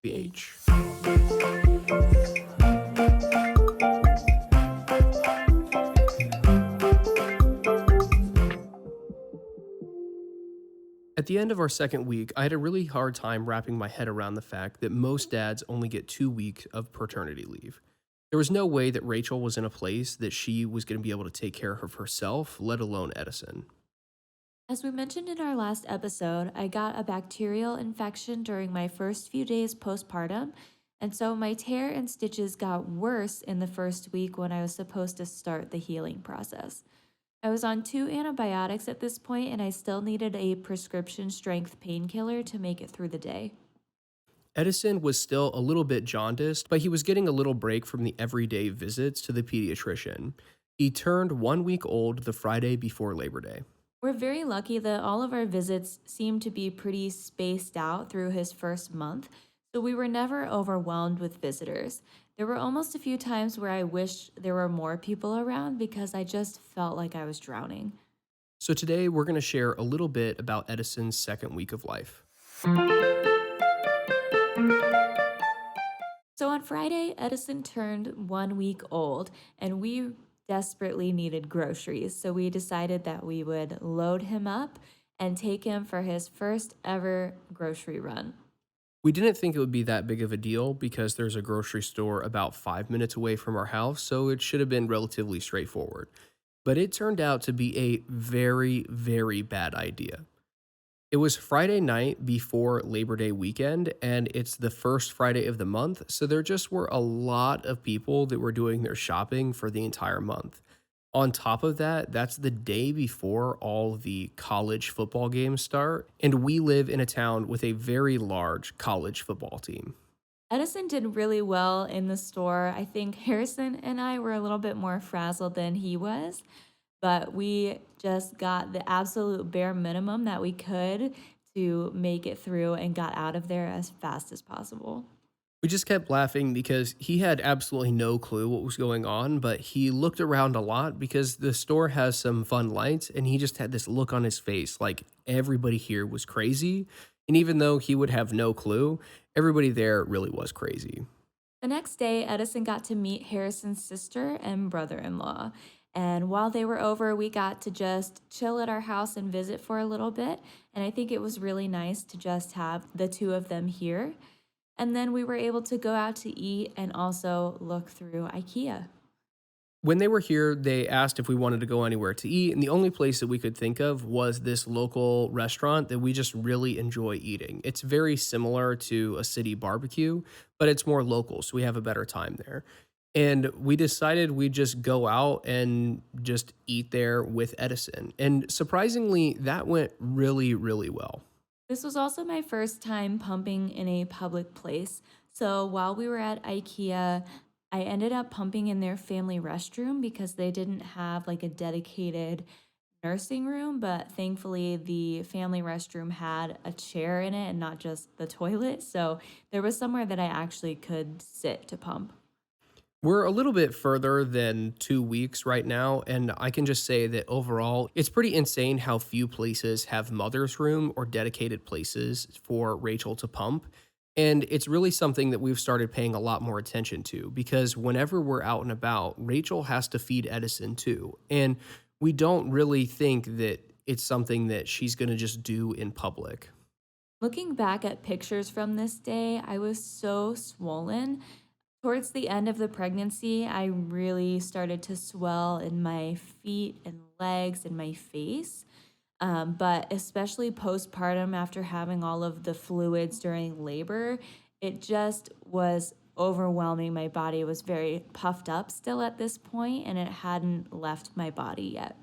BH. At the end of our second week, I had a really hard time wrapping my head around the fact that most dads only get 2 weeks of paternity leave. There was no way that Rachel was in a place that she was going to be able to take care of herself, let alone Edison. As we mentioned in our last episode, I got a bacterial infection during my first few days postpartum, and so my tear and stitches got worse in the first week when I was supposed to start the healing process. I was on 2 antibiotics at this point, and I still needed a prescription strength painkiller to make it through the day. Edison was still a little bit jaundiced, but he was getting a little break from the everyday visits to the pediatrician. He turned 1 week old the Friday before Labor Day. We're very lucky that all of our visits seemed to be pretty spaced out through his first month, so we were never overwhelmed with visitors. There were almost a few times where I wished there were more people around because I just felt like I was drowning. So today we're going to share a little bit about Edison's second week of life. So on Friday, Edison turned 1 week old, and we desperately needed groceries. So we decided that we would load him up and take him for his first ever grocery run. We didn't think it would be that big of a deal because there's a grocery store about 5 minutes away from our house, so it should have been relatively straightforward. But it turned out to be a very, very bad idea. It was Friday night before Labor Day weekend, and it's the first Friday of the month, so there just were a lot of people that were doing their shopping for the entire month. On top of that, that's the day before all the college football games start, and we live in a town with a very large college football team. Edison did really well in the store. I think Harrison and I were a little bit more frazzled than he was, but we just got the absolute bare minimum that we could to make it through and got out of there as fast as possible. We just kept laughing because he had absolutely no clue what was going on, but he looked around a lot because the store has some fun lights and he just had this look on his face like everybody here was crazy. And even though he would have no clue, everybody there really was crazy. The next day, Edison got to meet Harrison's sister and brother in law. And while they were over, we got to just chill at our house and visit for a little bit. And I think it was really nice to just have the two of them here. And then we were able to go out to eat and also look through IKEA. When they were here, they asked if we wanted to go anywhere to eat, and the only place that we could think of was this local restaurant that we just really enjoy eating. It's very similar to a city barbecue, but it's more local, so we have a better time there. And we decided we'd just go out and just eat there with Edison. And surprisingly, that went really, really well. This was also my first time pumping in a public place. So while we were at IKEA, I ended up pumping in their family restroom because they didn't have like a dedicated nursing room, but thankfully the family restroom had a chair in it and not just the toilet. So there was somewhere that I actually could sit to pump. We're a little bit further than 2 weeks right now, and I can just say that overall, it's pretty insane how few places have mother's room or dedicated places for Rachel to pump. And it's really something that we've started paying a lot more attention to because whenever we're out and about, Rachel has to feed Edison too. And we don't really think that it's something that she's going to just do in public. Looking back at pictures from this day, I was so swollen. Towards the end of the pregnancy, I really started to swell in my feet and legs and my face. But especially postpartum, after having all of the fluids during labor, it just was overwhelming. My body was very puffed up still at this point, and it hadn't left my body yet.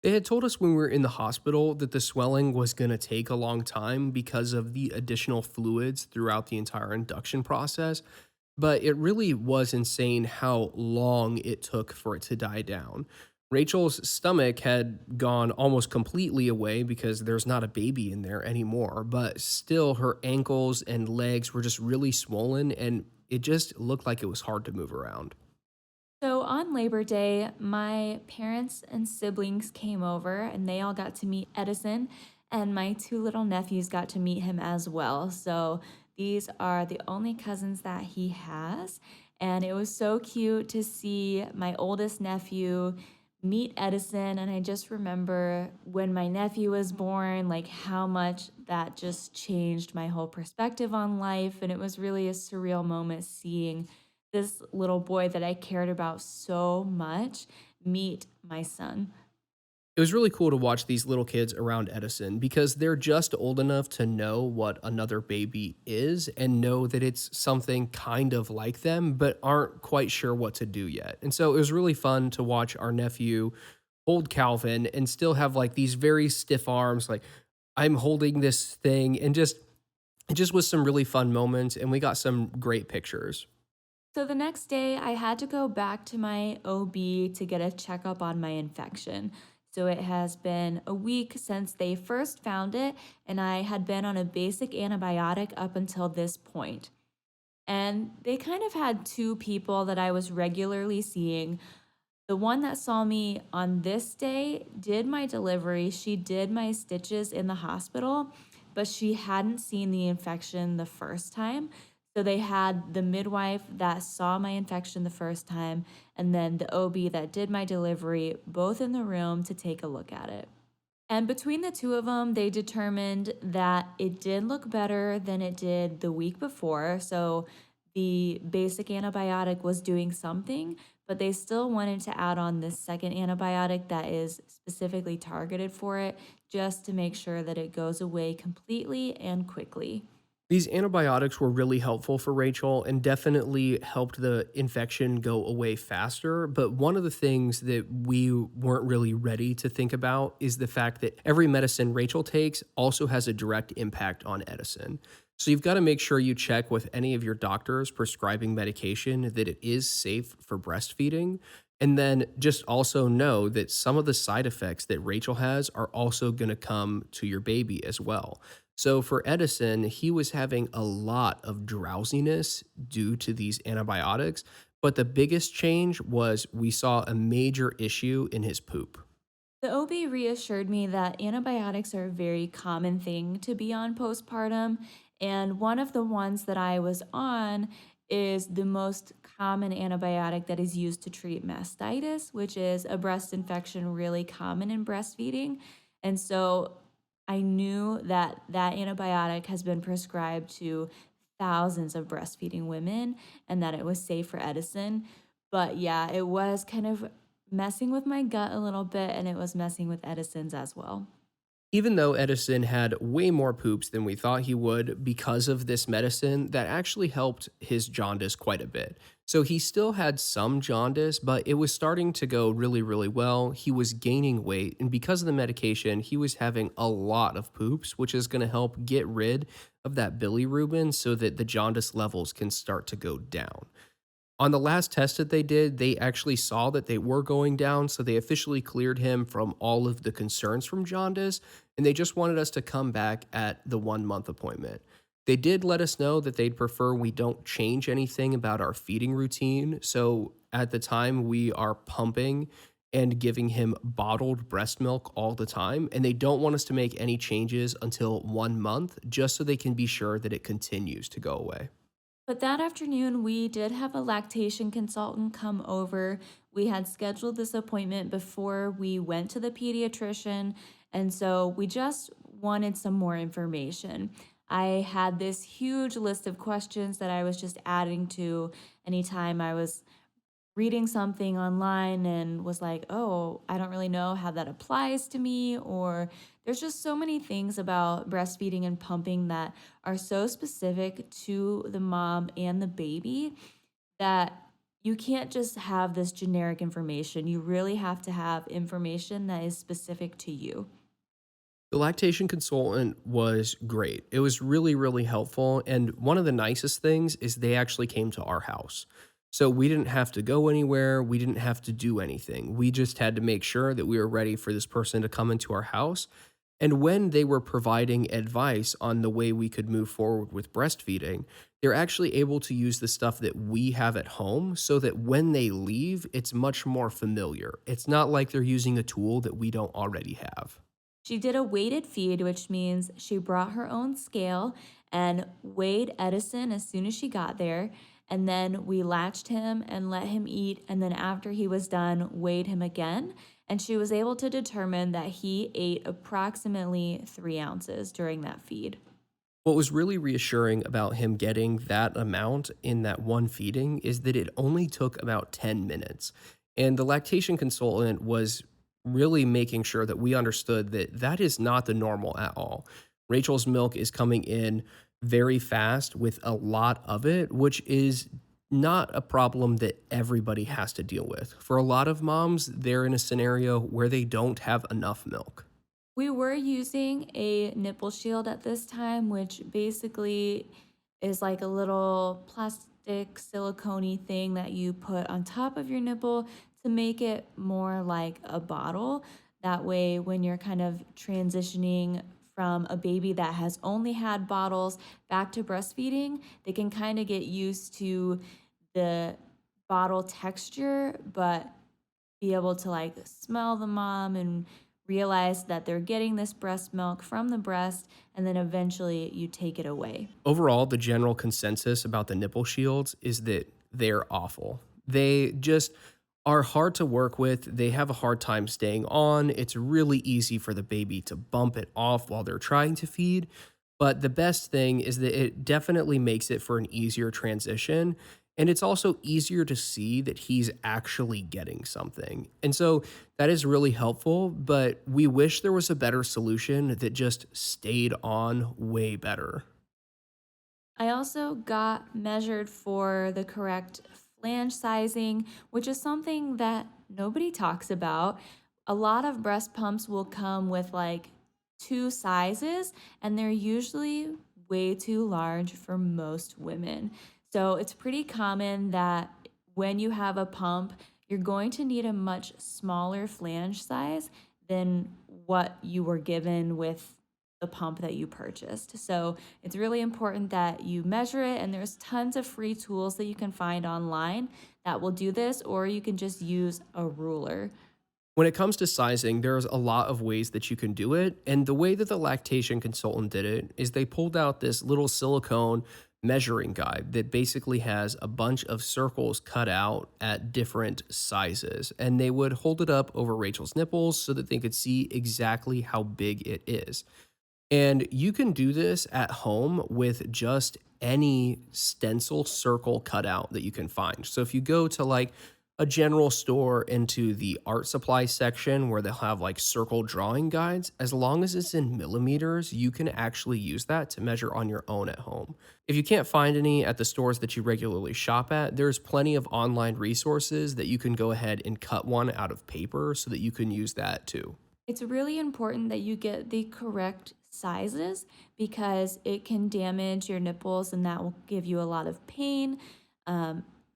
They had told us when we were in the hospital that the swelling was going to take a long time because of the additional fluids throughout the entire induction process. But it really was insane how long it took for it to die down. Rachel's stomach had gone almost completely away because there's not a baby in there anymore, but still her ankles and legs were just really swollen and it just looked like it was hard to move around. So on Labor Day, my parents and siblings came over and they all got to meet Edison, and my two little nephews got to meet him as well. So These are the only cousins that he has. And it was so cute to see my oldest nephew meet Edison. And I just remember when my nephew was born, like how much that just changed my whole perspective on life. And it was really a surreal moment seeing this little boy that I cared about so much meet my son. It was really cool to watch these little kids around Edison because they're just old enough to know what another baby is and know that it's something kind of like them, but aren't quite sure what to do yet. And so it was really fun to watch our nephew hold Calvin and still have like these very stiff arms, like I'm holding this thing, and just it just was some really fun moments, and we got some great pictures. So the next day, I had to go back to my OB to get a checkup on my infection. So it has been a week since they first found it, and I had been on a basic antibiotic up until this point. And they kind of had two people that I was regularly seeing. The one that saw me on this day did my delivery. She did my stitches in the hospital, but she hadn't seen the infection the first time. So they had the midwife that saw my infection the first time, and then the OB that did my delivery, both in the room to take a look at it. And between the two of them, they determined that it did look better than it did the week before. So the basic antibiotic was doing something, but they still wanted to add on this second antibiotic that is specifically targeted for it, just to make sure that it goes away completely and quickly. These antibiotics were really helpful for Rachel and definitely helped the infection go away faster. But one of the things that we weren't really ready to think about is the fact that every medicine Rachel takes also has a direct impact on Edison. So you've got to make sure you check with any of your doctors prescribing medication that it is safe for breastfeeding. And then just also know that some of the side effects that Rachel has are also going to come to your baby as well. So for Edison, he was having a lot of drowsiness due to these antibiotics, but the biggest change was we saw a major issue in his poop. The OB reassured me that antibiotics are a very common thing to be on postpartum. And one of the ones that I was on is the most common antibiotic that is used to treat mastitis, which is a breast infection really common in breastfeeding. And so I knew that that antibiotic has been prescribed to thousands of breastfeeding women and that it was safe for Edison. But yeah, it was kind of messing with my gut a little bit, and it was messing with Edison's as well. Even though Edison had way more poops than we thought he would because of this medicine, that actually helped his jaundice quite a bit. So he still had some jaundice, but it was starting to go really, really well. He was gaining weight, and because of the medication, he was having a lot of poops, which is going to help get rid of that bilirubin so that the jaundice levels can start to go down. On the last test that they did, they actually saw that they were going down, so they officially cleared him from all of the concerns from jaundice, and they just wanted us to come back at the 1 month appointment. They did let us know that they'd prefer we don't change anything about our feeding routine, so at the time we are pumping and giving him bottled breast milk all the time, and they don't want us to make any changes until 1 month, just so they can be sure that it continues to go away. But that afternoon, we did have a lactation consultant come over. We had scheduled this appointment before we went to the pediatrician. And so we just wanted some more information. I had this huge list of questions that I was just adding to anytime I was reading something online and was like, oh, I don't really know how that applies to me. Or there's just so many things about breastfeeding and pumping that are so specific to the mom and the baby that you can't just have this generic information. You really have to have information that is specific to you. The lactation consultant was great. It was really, really helpful. And one of the nicest things is they actually came to our house. So we didn't have to go anywhere. We didn't have to do anything. We just had to make sure that we were ready for this person to come into our house. And when they were providing advice on the way we could move forward with breastfeeding, they're actually able to use the stuff that we have at home so that when they leave, it's much more familiar. It's not like they're using a tool that we don't already have. She did a weighted feed, which means she brought her own scale and weighed Edison as soon as she got there. And then we latched him and let him eat. And then after he was done, weighed him again. And she was able to determine that he ate approximately 3 ounces during that feed. What was really reassuring about him getting that amount in that one feeding is that it only took about 10 minutes. And the lactation consultant was really making sure that we understood that that is not the normal at all. Rachel's milk is coming in very fast with a lot of it, which is not a problem that everybody has to deal with. For a lot of moms, they're in a scenario where they don't have enough milk. We were using a nipple shield at this time, which basically is like a little plastic silicone thing that you put on top of your nipple to make it more like a bottle. That way, when you're kind of transitioning from a baby that has only had bottles back to breastfeeding, they can kind of get used to the bottle texture, but be able to like smell the mom and realize that they're getting this breast milk from the breast, and then eventually you take it away. Overall, the general consensus about the nipple shields is that they're awful. They just are hard to work with. They have a hard time staying on. It's really easy for the baby to bump it off while they're trying to feed. But the best thing is that it definitely makes it for an easier transition. And it's also easier to see that he's actually getting something. And so that is really helpful. But we wish there was a better solution that just stayed on way better. I also got measured for the correct flange sizing, which is something that nobody talks about. A lot of breast pumps will come with like two sizes, and they're usually way too large for most women. So it's pretty common that when you have a pump, you're going to need a much smaller flange size than what you were given with the pump that you purchased. So it's really important that you measure it, and there's tons of free tools that you can find online that will do this, or you can just use a ruler. When it comes to sizing, there's a lot of ways that you can do it. And the way that the lactation consultant did it is they pulled out this little silicone measuring guide that basically has a bunch of circles cut out at different sizes. And they would hold it up over Rachel's nipples so that they could see exactly how big it is. And you can do this at home with just any stencil circle cutout that you can find. So if you go to like a general store into the art supply section where they'll have like circle drawing guides, as long as it's in millimeters, you can actually use that to measure on your own at home. If you can't find any at the stores that you regularly shop at, there's plenty of online resources that you can go ahead and cut one out of paper so that you can use that too. It's really important that you get the correct sizes because it can damage your nipples and that will give you a lot of pain.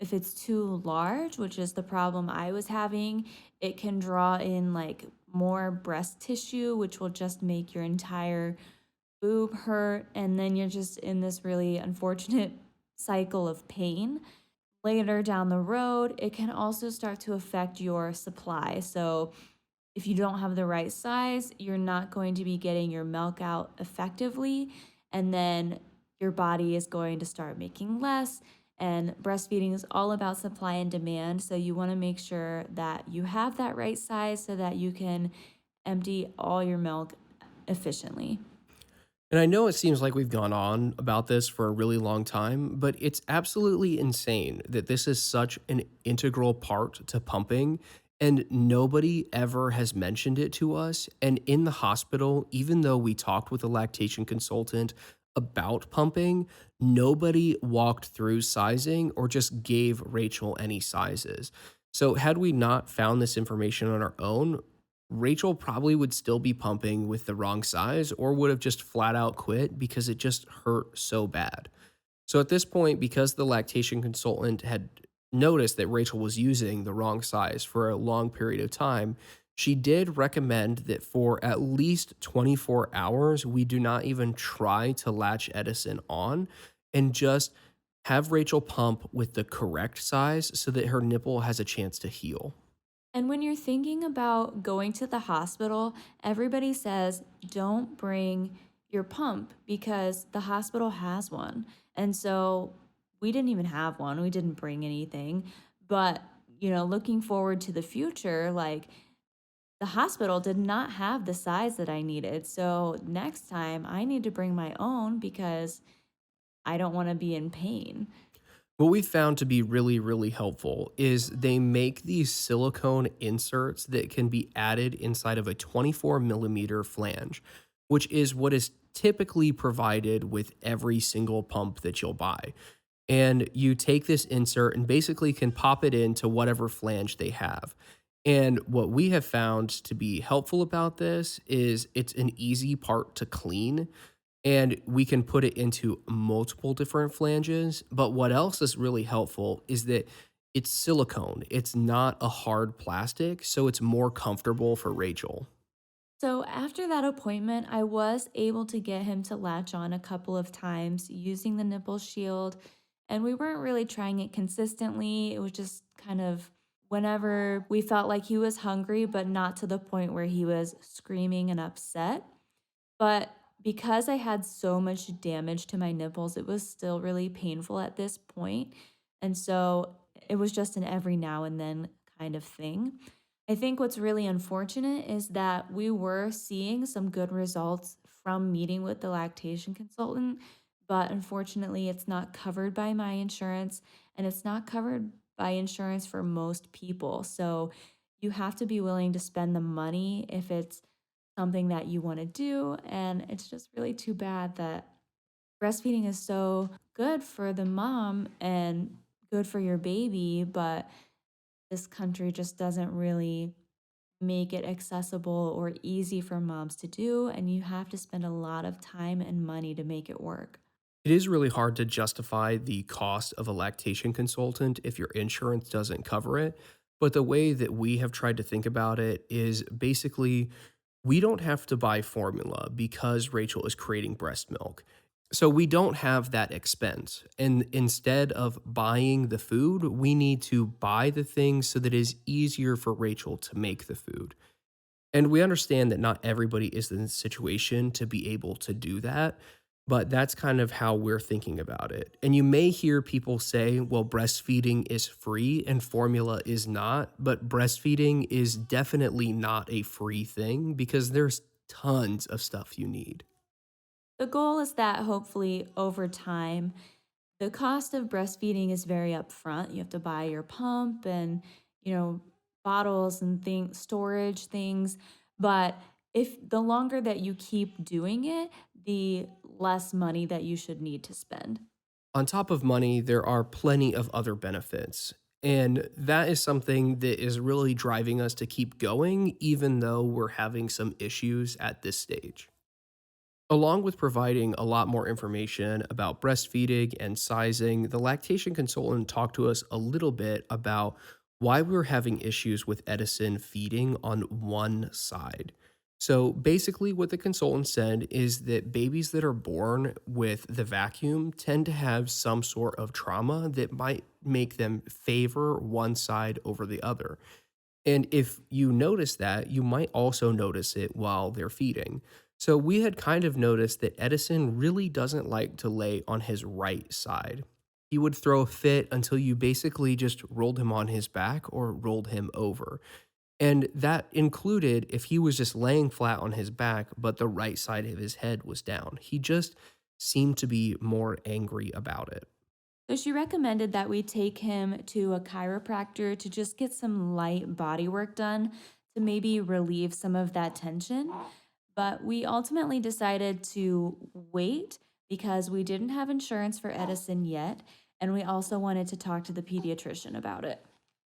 If it's too large, which is the problem I was having, it can draw in like more breast tissue, which will just make your entire boob hurt. And then you're just in this really unfortunate cycle of pain. Later down the road, it can also start to affect your supply. So, if you don't have the right size, you're not going to be getting your milk out effectively. And then your body is going to start making less. And breastfeeding is all about supply and demand. So you want to make sure that you have that right size so that you can empty all your milk efficiently. And I know it seems like we've gone on about this for a really long time, but it's absolutely insane that this is such an integral part to pumping, and nobody ever has mentioned it to us. And in the hospital, even though we talked with a lactation consultant about pumping, nobody walked through sizing or just gave Rachel any sizes. So, had we not found this information on our own, Rachel probably would still be pumping with the wrong size or would have just flat out quit because it just hurt so bad. So at this point, because the lactation consultant had noticed that Rachel was using the wrong size for a long period of time, she did recommend that for at least 24 hours, we do not even try to latch Edison on and just have Rachel pump with the correct size so that her nipple has a chance to heal. And when you're thinking about going to the hospital, everybody says don't bring your pump because the hospital has one. And so we didn't even have one. We didn't bring anything. But, looking forward to the future, like the hospital did not have the size that I needed. So next time I need to bring my own because I don't want to be in pain. What we found to be really, really helpful is they make these silicone inserts that can be added inside of a 24 millimeter flange, which is what is typically provided with every single pump that you'll buy. And you take this insert and basically can pop it into whatever flange they have. And what we have found to be helpful about this is it's an easy part to clean and we can put it into multiple different flanges. But what else is really helpful is that it's silicone. It's not a hard plastic, so it's more comfortable for Rachel. So after that appointment, I was able to get him to latch on a couple of times using the nipple shield. And we weren't really trying it consistently. It was just kind of whenever we felt like he was hungry, but not to the point where he was screaming and upset. But because I had so much damage to my nipples, it was still really painful at this point. And so it was just an every now and then kind of thing. I think what's really unfortunate is that we were seeing some good results from meeting with the lactation consultant, but unfortunately, it's not covered by my insurance and it's not covered by insurance for most people. So you have to be willing to spend the money if it's something that you want to do. And it's just really too bad that breastfeeding is so good for the mom and good for your baby, but this country just doesn't really make it accessible or easy for moms to do. And you have to spend a lot of time and money to make it work. It is really hard to justify the cost of a lactation consultant if your insurance doesn't cover it. But the way that we have tried to think about it is basically we don't have to buy formula because Rachel is creating breast milk. So we don't have that expense. And instead of buying the food, we need to buy the things so that it is easier for Rachel to make the food. And we understand that not everybody is in the situation to be able to do that, but that's kind of how we're thinking about it. And you may hear people say, well, breastfeeding is free and formula is not, but breastfeeding is definitely not a free thing because there's tons of stuff you need. The goal is that hopefully over time, the cost of breastfeeding is very upfront. You have to buy your pump and, you know, bottles and things, storage things. But if the longer that you keep doing it, the less money that you should need to spend. On top of money, there are plenty of other benefits. And that is something that is really driving us to keep going, even though we're having some issues at this stage. Along with providing a lot more information about breastfeeding and sizing, the lactation consultant talked to us a little bit about why we were having issues with Edison feeding on one side. So basically, what the consultant said is that babies that are born with the vacuum tend to have some sort of trauma that might make them favor one side over the other. And if you notice that, you might also notice it while they're feeding. So we had kind of noticed that Edison really doesn't like to lay on his right side. He would throw a fit until you basically just rolled him on his back or rolled him over. And that included if he was just laying flat on his back, but the right side of his head was down. He just seemed to be more angry about it. So she recommended that we take him to a chiropractor to just get some light body work done to maybe relieve some of that tension. But we ultimately decided to wait because we didn't have insurance for Edison yet. And we also wanted to talk to the pediatrician about it.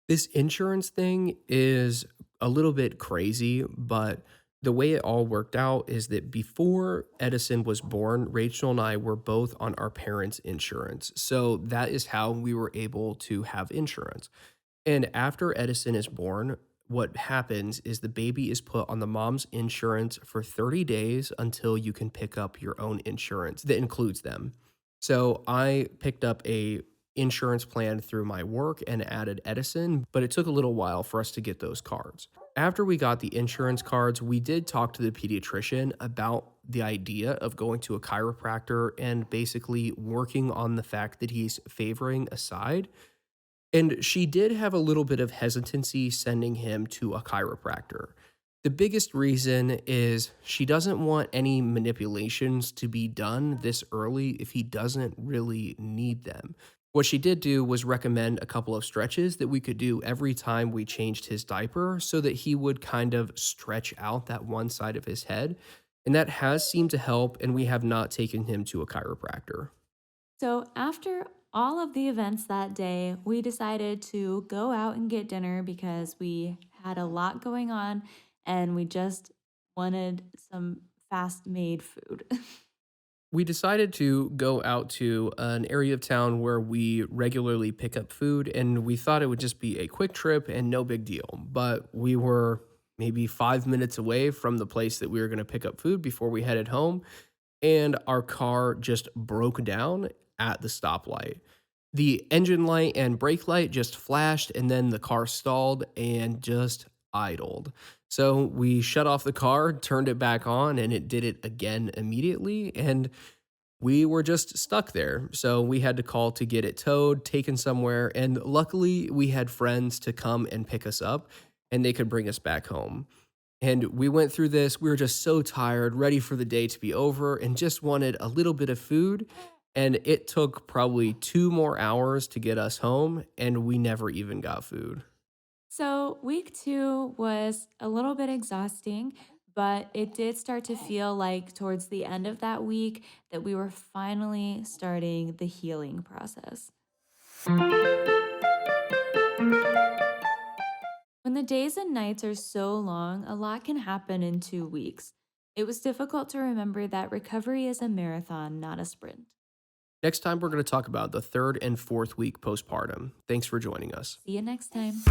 This insurance thing is a little bit crazy, but the way it all worked out is that before Edison was born, Rachel and I were both on our parents' insurance. So that is how we were able to have insurance. And after Edison is born, what happens is the baby is put on the mom's insurance for 30 days until you can pick up your own insurance that includes them. So I picked up a insurance plan through my work and added Edison, but it took a little while for us to get those cards. After we got the insurance cards, we did talk to the pediatrician about the idea of going to a chiropractor and basically working on the fact that he's favoring a side. And she did have a little bit of hesitancy sending him to a chiropractor. The biggest reason is she doesn't want any manipulations to be done this early if he doesn't really need them. What she did do was recommend a couple of stretches that we could do every time we changed his diaper so that he would kind of stretch out that one side of his head. And that has seemed to help, and we have not taken him to a chiropractor. So, after all of the events that day, we decided to go out and get dinner because we had a lot going on and we just wanted some fast made food. We decided to go out to an area of town where we regularly pick up food, and we thought it would just be a quick trip and no big deal. But we were maybe 5 minutes away from the place that we were going to pick up food before we headed home, and our car just broke down at the stoplight. The engine light and brake light just flashed, and then the car stalled and just idled. So we shut off the car, turned it back on, and it did it again immediately. And we were just stuck there. So we had to call to get it towed, taken somewhere. And luckily, we had friends to come and pick us up, and they could bring us back home. And we went through this. We were just so tired, ready for the day to be over, and just wanted a little bit of food. And it took probably 2 more hours to get us home, and we never even got food. So, week 2 was a little bit exhausting, but it did start to feel like towards the end of that week that we were finally starting the healing process. When the days and nights are so long, a lot can happen in 2 weeks. It was difficult to remember that recovery is a marathon, not a sprint. Next time, we're going to talk about the third and fourth week postpartum. Thanks for joining us. See you next time.